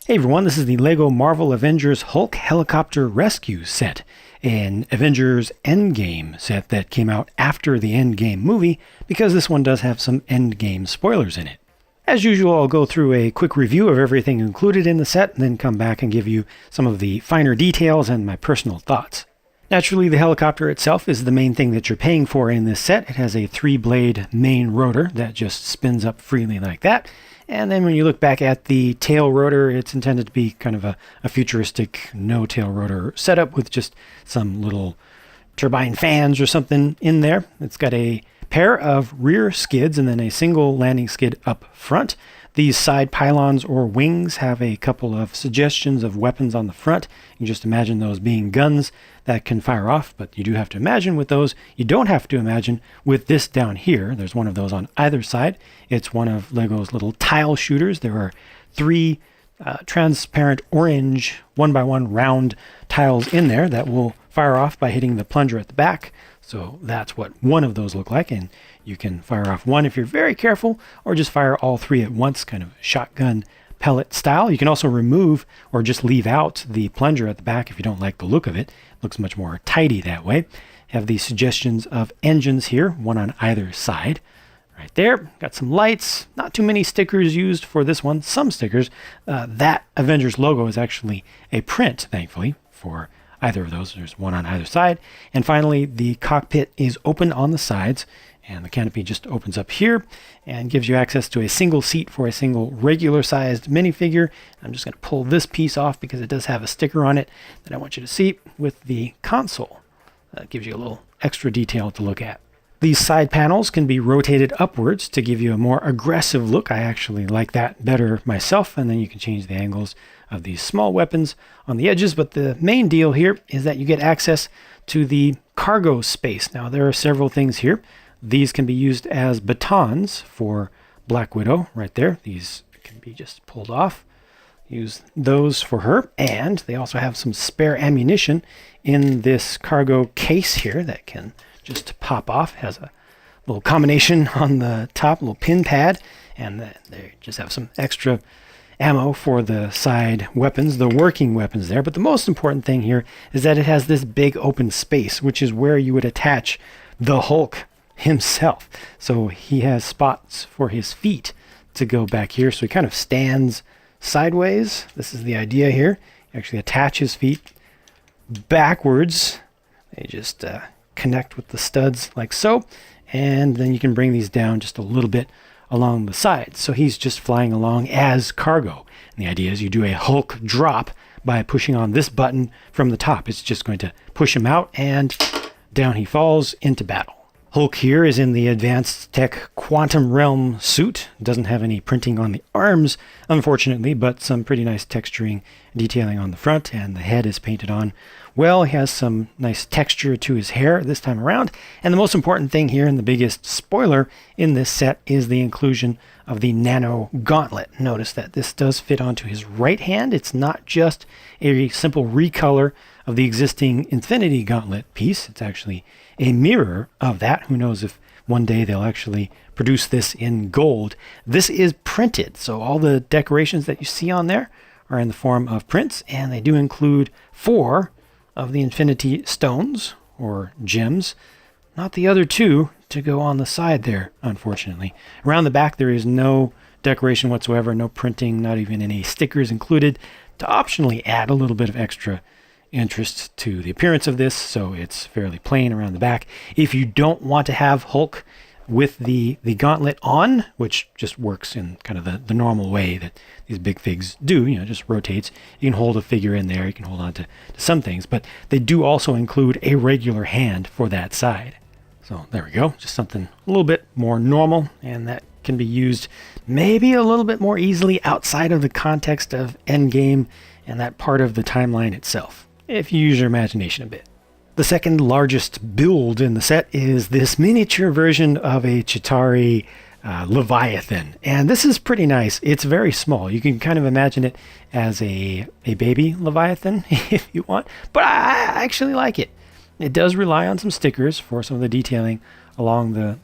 Hey everyone, this is the LEGO Marvel Avengers Hulk Helicopter Rescue set, an Avengers Endgame set that came out after the Endgame movie because this one does have some Endgame spoilers in it. As usual, I'll go through a quick review of everything included in the set and then come back and give you some of the finer details and my personal thoughts. Naturally, the helicopter itself is the main thing that you're paying for in this set. It has a 3-blade main rotor that just spins up freely like that. And then when you look back at the tail rotor, it's intended to be kind of a futuristic no-tail rotor setup with just some little turbine fans or something in there. It's got a pair of rear skids and then a single landing skid up front. These side pylons or wings have a couple of suggestions of weapons on the front. You can just imagine those being guns that can fire off, but you do have to imagine with those. You don't have to imagine with this down here. There's one of those on either side. It's one of LEGO's little tile shooters. There are 3 transparent orange 1x1 round tiles in there that will fire off by hitting the plunger at the back. So that's what one of those look like, and you can fire off one if you're very careful, or just fire all 3 at once, kind of shotgun pellet style. You can also remove or just leave out the plunger at the back if you don't like the look of it. It looks much more tidy that way. Have these suggestions of engines here, one on either side. Right there, got some lights, not too many stickers used for this one, some stickers. That Avengers logo is actually a print, thankfully, for either of those. There's one on either side. And finally, the cockpit is open on the sides, and the canopy just opens up here and gives you access to a single seat for a single regular sized minifigure. I'm just going to pull this piece off because it does have a sticker on it that I want you to see with the console. That gives you a little extra detail to look at. These side panels can be rotated upwards to give you a more aggressive look. I actually like that better myself, and then you can change the angles of these small weapons on the edges. But the main deal here is that you get access to the cargo space. Now, there are several things here. These can be used as batons for Black Widow right there. These can be just pulled off. Use those for her. And they also have some spare ammunition in this cargo case here that can just pop off. It has a little combination on the top, a little pin pad, and they just have some extra ammo for the side weapons, the working weapons there. But the most important thing here is that it has this big open space, which is where you would attach the Hulk himself. So he has spots for his feet to go back here. So he kind of stands sideways. This is the idea here. You actually attach his feet backwards. They just connect with the studs like so. And then you can bring these down just a little bit along the sides. So he's just flying along as cargo. And the idea is you do a Hulk drop by pushing on this button from the top. It's just going to push him out and down he falls into battle. Hulk here is in the Advanced Tech Quantum Realm suit. Doesn't have any printing on the arms, unfortunately, but some pretty nice texturing detailing on the front, and the head is painted on well. He has some nice texture to his hair this time around. And the most important thing here, and the biggest spoiler in this set, is the inclusion of the nano gauntlet. Notice that this does fit onto his right hand. It's not just a simple recolor of the existing Infinity Gauntlet piece. It's actually a mirror of that. Who knows if one day they'll actually produce this in gold. This is printed, so all the decorations that you see on there are in the form of prints, and they do include 4 of the Infinity Stones, or gems. Not the other 2 to go on the side there, unfortunately. Around the back there is no decoration whatsoever, no printing, not even any stickers included, to optionally add a little bit of extra interest to the appearance of this, so it's fairly plain around the back. If you don't want to have Hulk with the gauntlet on, which just works in kind of the normal way that these big figs do, just rotates, you can hold a figure in there, you can hold on to some things, but they do also include a regular hand for that side. So there we go, just something a little bit more normal, and that can be used maybe a little bit more easily outside of the context of Endgame and that part of the timeline itself, if you use your imagination a bit. The second largest build in the set is this miniature version of a Chitauri Leviathan. And this is pretty nice. It's very small. You can kind of imagine it as a baby Leviathan if you want. But I actually like it. It does rely on some stickers for some of the detailing along the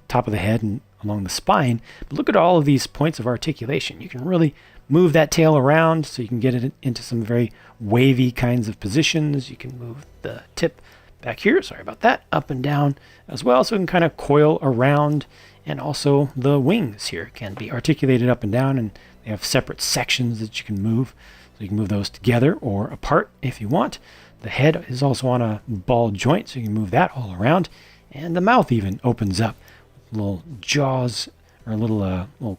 top of the head and along the spine. But look at all of these points of articulation. You can really move that tail around so you can get it into some very wavy kinds of positions. You can move the tip back here, sorry about that, up and down as well, so it can kind of coil around. And also the wings here can be articulated up and down, and they have separate sections that you can move. So you can move those together or apart if you want. The head is also on a ball joint, so you can move that all around. And the mouth even opens up. Little jaws, or little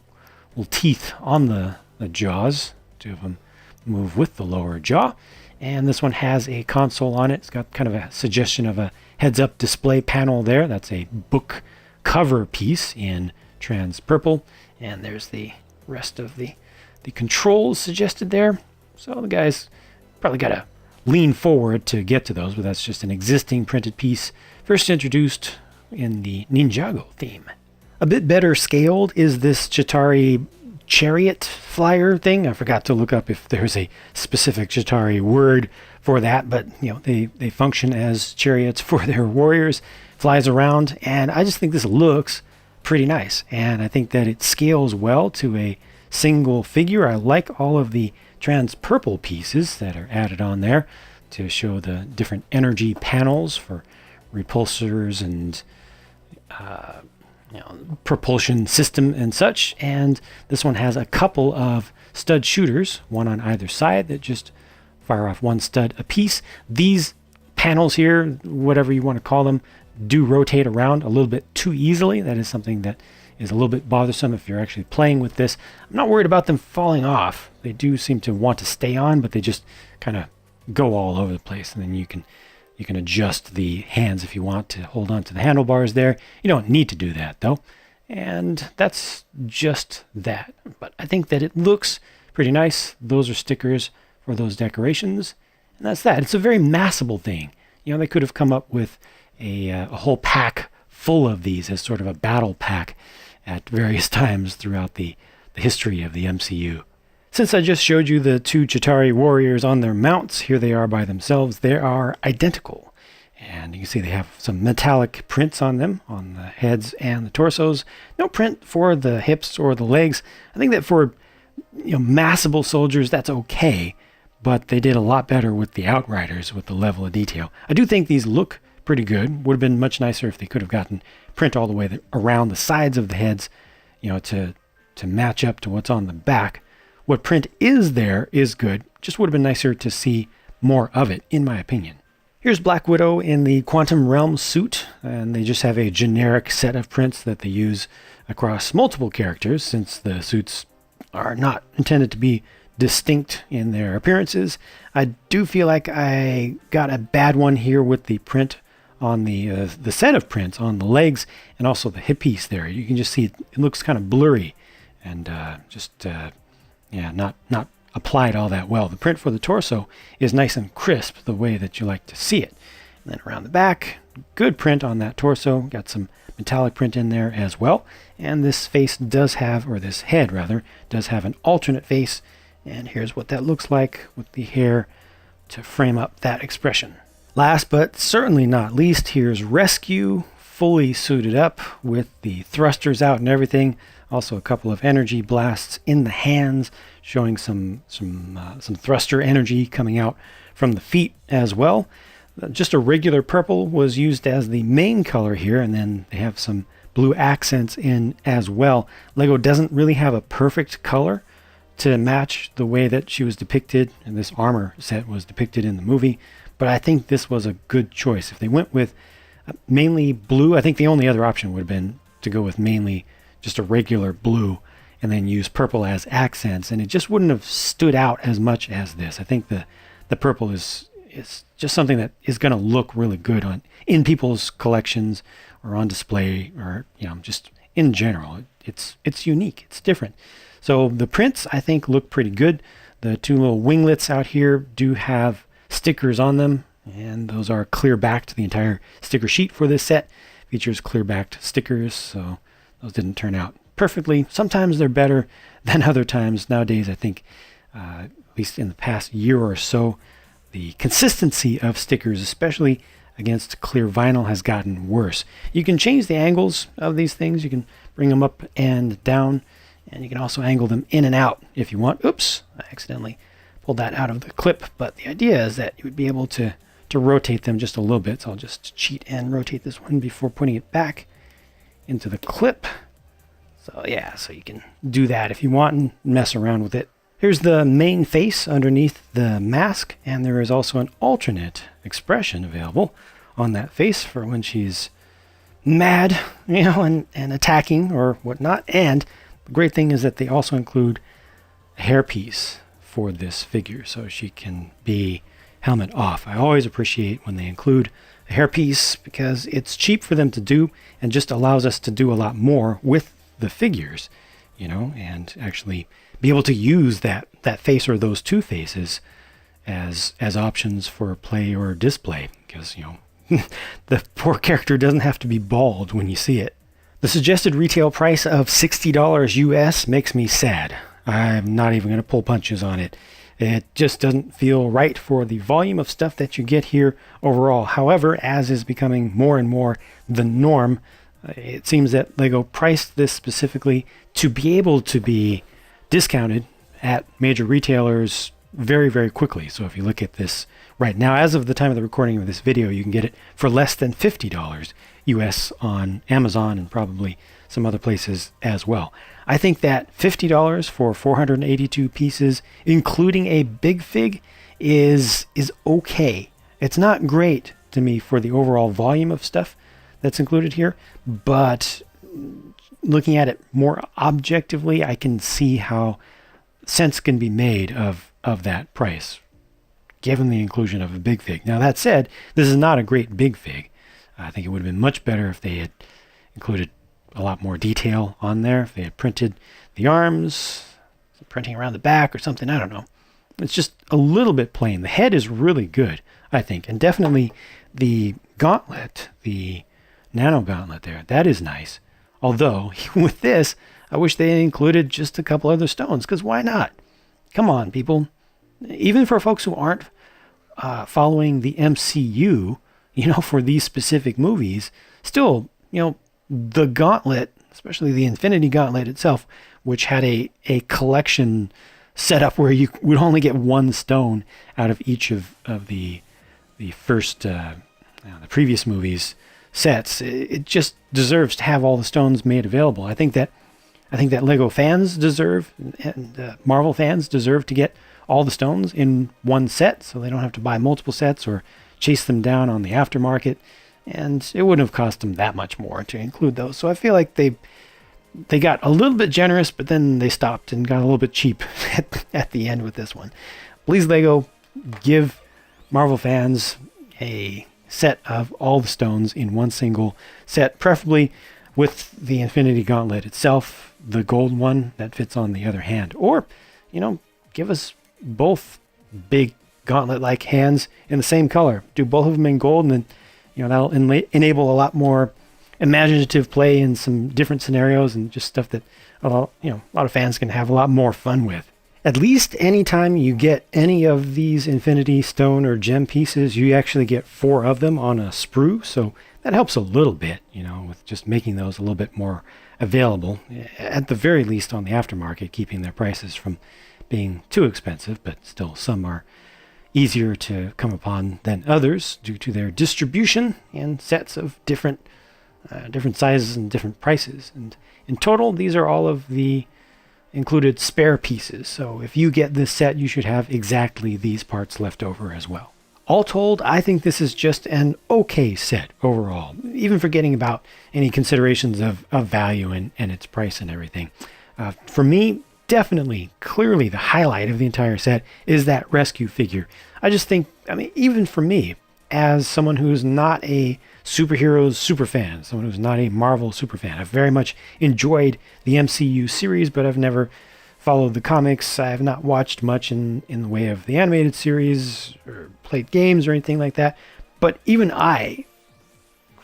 teeth on the jaws. Two of them move with the lower jaw. And this one has a console on it. It's got kind of a suggestion of a heads-up display panel there. That's a book cover piece in trans purple. And there's the rest of the controls suggested there. So the guy's probably got to lean forward to get to those, but that's just an existing printed piece, first introduced in the Ninjago theme. A bit better scaled is this Chitauri chariot flyer thing. I forgot to look up if there's a specific Chitauri word for that, but they function as chariots for their warriors. Flies around, and I just think this looks pretty nice, and I think that it scales well to a single figure. I like all of the trans purple pieces that are added on there to show the different energy panels for repulsors and propulsion system and such. And this one has a couple of stud shooters, one on either side, that just fire off one stud apiece. These panels here, whatever you want to call them, do rotate around a little bit too easily. That is something that is a little bit bothersome if you're actually playing with this. I'm not worried about them falling off. They do seem to want to stay on, but they just kind of go all over the place. And then you can adjust the hands if you want to hold on to the handlebars there. You don't need to do that though. And that's just that. But I think that it looks pretty nice. Those are stickers for those decorations. And that's that. It's a very massable thing. They could have come up with a whole pack full of these as sort of a battle pack at various times throughout the history of the MCU. Since I just showed you the two Chitauri warriors on their mounts, here they are by themselves. They are identical. And you can see they have some metallic prints on them, on the heads and the torsos. No print for the hips or the legs. I think that for massable soldiers, that's okay. But they did a lot better with the Outriders with the level of detail. I do think these look pretty good. Would have been much nicer if they could have gotten print all the way around the sides of the heads, to match up to what's on the back. What print is there is good. Just would have been nicer to see more of it, in my opinion. Here's Black Widow in the Quantum Realm suit, and they just have a generic set of prints that they use across multiple characters, since the suits are not intended to be distinct in their appearances. I do feel like I got a bad one here with the print on the set of prints on the legs and also the hip piece there. You can just see it looks kind of blurry and not applied all that well. The print for the torso is nice and crisp, the way that you like to see it. And then around the back, good print on that torso. Got some metallic print in there as well. And this face does have, or this head rather, does have an alternate face. And here's what that looks like with the hair to frame up that expression. Last but certainly not least, here's Rescue, fully suited up with the thrusters out and everything. Also a couple of energy blasts in the hands, showing some thruster energy coming out from the feet as well. Just a regular purple was used as the main color here, and then they have some blue accents in as well. Lego doesn't really have a perfect color to match the way that she was depicted, and this armor set was depicted in the movie, but I think this was a good choice. If they went with mainly blue, I think the only other option would have been to go with mainly just a regular blue and then use purple as accents, and it just wouldn't have stood out as much as this. I think the purple is just something that is going to look really good in people's collections or on display, or just in general. It's unique, it's different. So the prints I think look pretty good. The two little winglets out here do have stickers on them, and those are clear backed. The entire sticker sheet for this set features clear backed stickers, so those didn't turn out perfectly. Sometimes they're better than other times. Nowadays, I think, at least in the past year or so, the consistency of stickers, especially against clear vinyl, has gotten worse. You can change the angles of these things. You can bring them up and down And you can also angle them in and out if you want. Oops, I accidentally pulled that out of the clip. But the idea is that you would be able to rotate them just a little bit. So I'll just cheat and rotate this one before putting it back into the clip. So yeah, so you can do that if you want and mess around with it. Here's the main face underneath the mask, and there is also an alternate expression available on that face for when she's mad, and attacking or whatnot. And the great thing is that they also include a hairpiece for this figure, so she can be helmet off. I always appreciate when they include a hairpiece because it's cheap for them to do and just allows us to do a lot more with the figures, and actually be able to use that face or those two faces as options for play or display, because the poor character doesn't have to be bald when you see it. The suggested retail price of $60 US makes me sad. I'm not even going to pull punches on it. It just doesn't feel right for the volume of stuff that you get here overall. However, as is becoming more and more the norm, it seems that LEGO priced this specifically to be able to be discounted at major retailers very, very quickly. So if you look at this right now, as of the time of the recording of this video, you can get it for less than $50 US on Amazon and probably some other places as well. I think that $50 for 482 pieces, including a big fig, is okay. It's not great to me for the overall volume of stuff that's included here, but looking at it more objectively, I can see how sense can be made of that price, given the inclusion of a big fig. Now, that said, this is not a great big fig. I think it would have been much better if they had included a lot more detail on there, if they had printed the arms, printing around the back or something. I don't know. It's just a little bit plain. The head is really good, I think, and definitely the gauntlet, the nano gauntlet there, that is nice. Although, with this, I wish they had included just a couple other stones, because why not? Come on, people. Even for folks who aren't following the MCU, for these specific movies, still, the gauntlet, especially the Infinity Gauntlet itself, which had a collection set up where you would only get one stone out of each of the first, the previous movies sets. It just deserves to have all the stones made available. I think that LEGO fans deserve, and Marvel fans deserve to get all the stones in one set, so they don't have to buy multiple sets or chase them down on the aftermarket. And it wouldn't have cost them that much more to include those. So I feel like they got a little bit generous, but then they stopped and got a little bit cheap at the end with this one. Please, LEGO, give Marvel fans a set of all the stones in one single set, preferably with the Infinity Gauntlet itself, the gold one that fits on the other hand. Or, give us both big gauntlet-like hands in the same color. Do both of them in gold, and then that'll enable a lot more imaginative play in some different scenarios and just stuff that a lot of fans can have a lot more fun with. At least anytime you get any of these Infinity Stone or gem pieces, you actually get 4 of them on a sprue, so that helps a little bit, with just making those a little bit more available, at the very least on the aftermarket, keeping their prices from being too expensive, but still some are easier to come upon than others due to their distribution and sets of different sizes and different prices. And in total, these are all of the included spare pieces. So if you get this set, you should have exactly these parts left over as well. All told, I think this is just an okay set overall, even forgetting about any considerations of value and its price and everything. For me, definitely, clearly the highlight of the entire set is that rescue figure. I just think, even for me, as someone who's not a superheroes superfan, someone who's not a Marvel superfan, I've very much enjoyed the MCU series, but I've never followed the comics. I have not watched much in the way of the animated series or played games or anything like that. But even I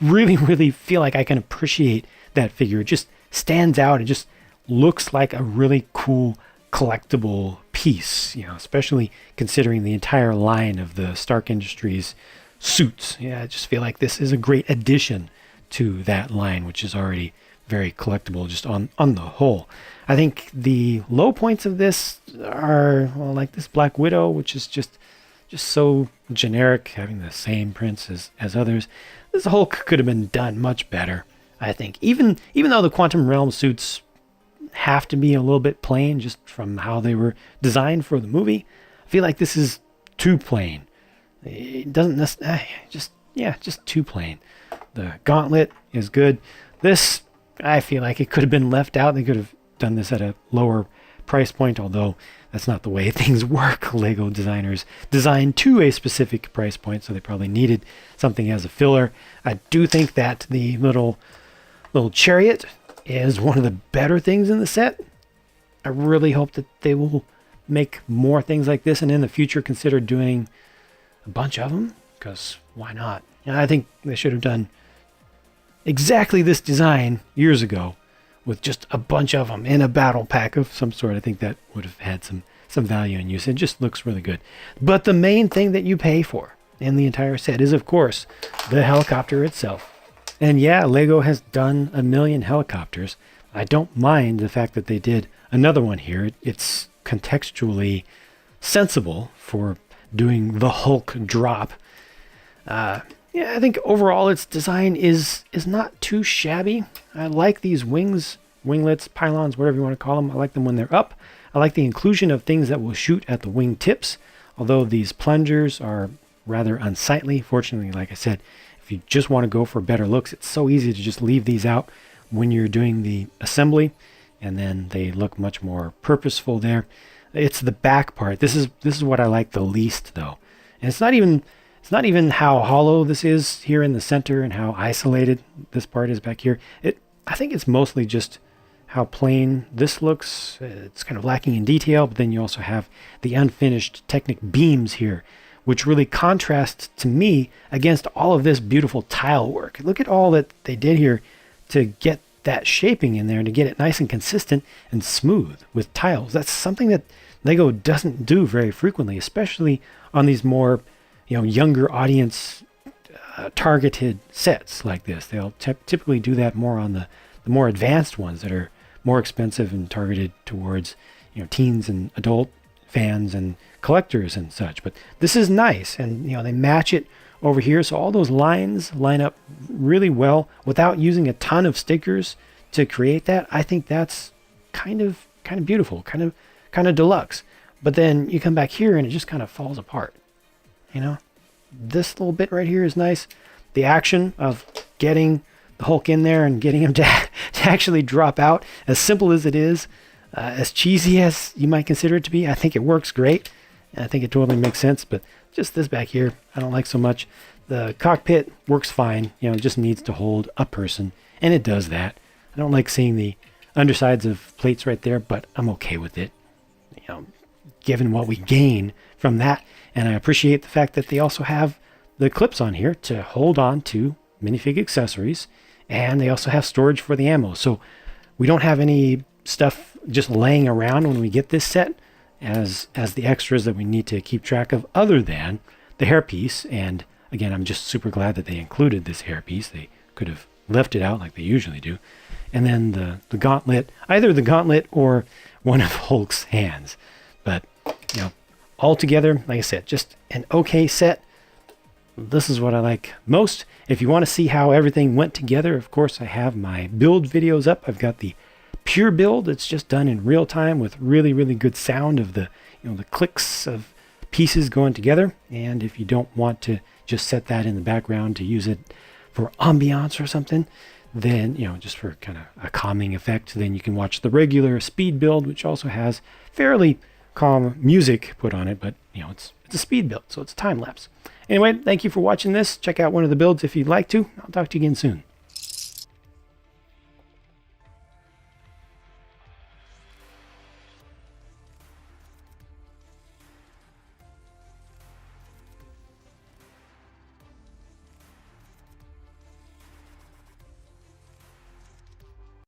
really, really feel like I can appreciate that figure. It just stands out. It just looks like a really cool collectible piece, especially considering the entire line of the Stark Industries suits. I just feel like this is a great addition to that line, which is already very collectible just on the whole. I think the low points of this are, well, like this Black Widow, which is just so generic, having the same prints as others. This Hulk could have been done much better, I think. Even though the Quantum Realm suits have to be a little bit plain just from how they were designed for the movie, I feel like this is too plain. It doesn't necessarily, just too plain. The gauntlet is good. This, I feel like it could have been left out. They could have done this at a lower price point, although that's not the way things work. Lego designers design to a specific price point, so they probably needed something as a filler. I do think that the little chariot is one of the better things in the set. I really hope that they will make more things like this, and in the future consider doing a bunch of them, because why not? I think they should have done exactly this design years ago with just a bunch of them in a battle pack of some sort. I think that would have had some value and use. It just looks really good. But the main thing that you pay for in the entire set is, of course, the helicopter itself. And yeah, Lego has done a million helicopters. I don't mind the fact that they did another one here. It's contextually sensible for doing the Hulk drop. Yeah, I think overall its design is not too shabby. I like these wings, winglets, pylons, whatever you want to call them. I like them when they're up. I like the inclusion of things that will shoot at the wing tips, although these plungers are rather unsightly. Fortunately, like I said, if you just want to go for better looks, it's so easy to just leave these out when you're doing the assembly, and then they look much more purposeful there. It's the back part. This is what I like the least, though. And it's not even how hollow this is here in the center and how isolated this part is back here. I think it's mostly just how plain this looks. It's kind of lacking in detail, but then you also have the unfinished Technic beams here, which really contrasts to me against all of this beautiful tile work. Look at all that they did here to get that shaping in there and to get it nice and consistent and smooth with tiles. That's something that Lego doesn't do very frequently, especially on these more younger audience targeted sets like this. They'll typically do that more on the more advanced ones that are more expensive and targeted towards teens and adult fans and collectors and such. But this is nice, and they match it over here, so all those lines line up really well without using a ton of stickers to create that. I think that's kind of beautiful, kind of deluxe. But then you come back here and it just kind of falls apart. This little bit right here is nice. The action of getting the Hulk in there and getting him to actually drop out, as simple as it is, as cheesy as you might consider it to be, I think it works great. And I think it totally makes sense, but just this back here, I don't like so much. The cockpit works fine. It just needs to hold a person, and it does that. I don't like seeing the undersides of plates right there, but I'm okay with it, given what we gain from that. And I appreciate the fact that they also have the clips on here to hold on to minifig accessories, and they also have storage for the ammo. So we don't have any stuff just laying around when we get this set as the extras that we need to keep track of, other than the hairpiece. And again, I'm just super glad that they included this hairpiece. They could have left it out like they usually do. And then the gauntlet, either the gauntlet or one of Hulk's hands. But altogether, like I said, just an okay set. This is what I like most. If you want to see how everything went together, of course, I have my build videos up. I've got the pure build. It's just done in real time with really, really good sound of the clicks of pieces going together. And if you don't want to just set that in the background to use it for ambiance or something, then just for kind of a calming effect, then you can watch the regular speed build, which also has fairly calm music put on it, but it's a speed build, so it's time lapse. Anyway, thank you for watching this. Check out one of the builds if you'd like to. I'll talk to you again soon.